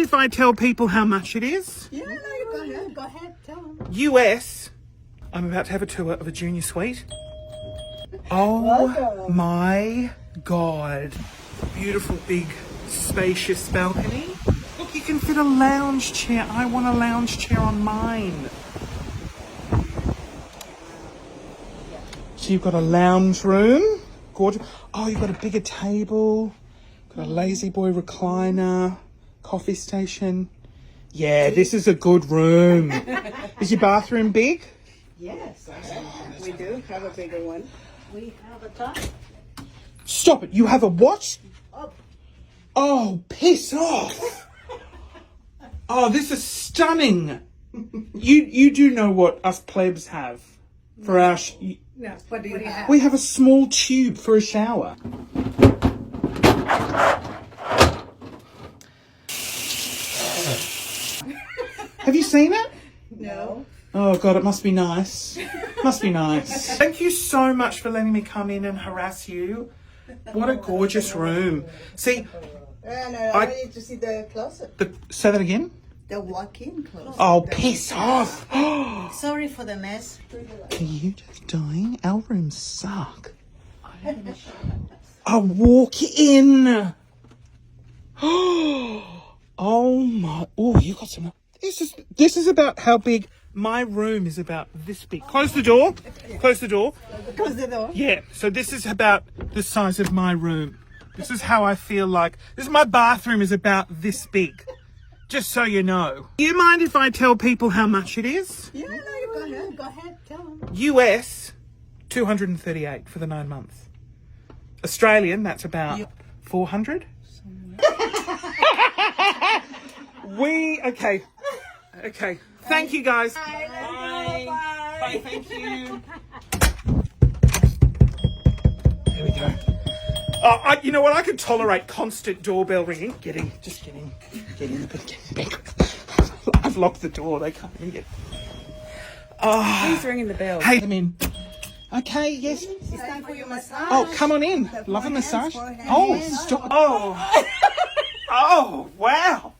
if I tell people how much it is? Yeah, no, go ahead, tell them. US, I'm about to have a tour of a junior suite. Oh Welcome. my God. Beautiful, big, spacious balcony. Look, you can fit a lounge chair. I want a lounge chair on mine. So you've got a lounge room. Gorgeous. Oh, you've got a bigger table. Got a lazy boy recliner. Coffee station. Yeah, this is a good room. Is your bathroom big? Yes, we do have a bigger one. We have a top. Stop it. You have a what? Oh, piss off. Oh, this is stunning. You do know what us plebs have for our... No, what do you have? We have a small tube for a shower. Have you seen it? No. Oh God, it must be nice. Must be nice. Thank you so much for letting me come in and harass you. What a gorgeous room. See, No, I need to see the closet. say that again? The walk-in closet. Oh, piss off. Sorry for the mess. Are you just dying? Our rooms suck. A walk in. Oh my. Oh, you got some. This is about how big my room is. About this big. Close the door. Close the door. Close the door. Yeah. So this is about the size of my room. This is how I feel like. My bathroom is about this big. Just so you know. Do you mind if I tell people how much it is? Yeah, no, go ahead, tell them. US, 238 for the 9 months. Australian, that's about 400. Okay. Thank you guys. Bye. Bye. Thank you. There we go. Oh, you know what? I can tolerate constant doorbell ringing. Get in. Just get in. Get in. I've locked the door. They can't even get. Oh. Who's ringing the bell? Hey, I'm in. Okay, yes. It's time for your massage. Oh, come on in. Love a massage. for hands. Oh, stop. Oh. Oh, wow.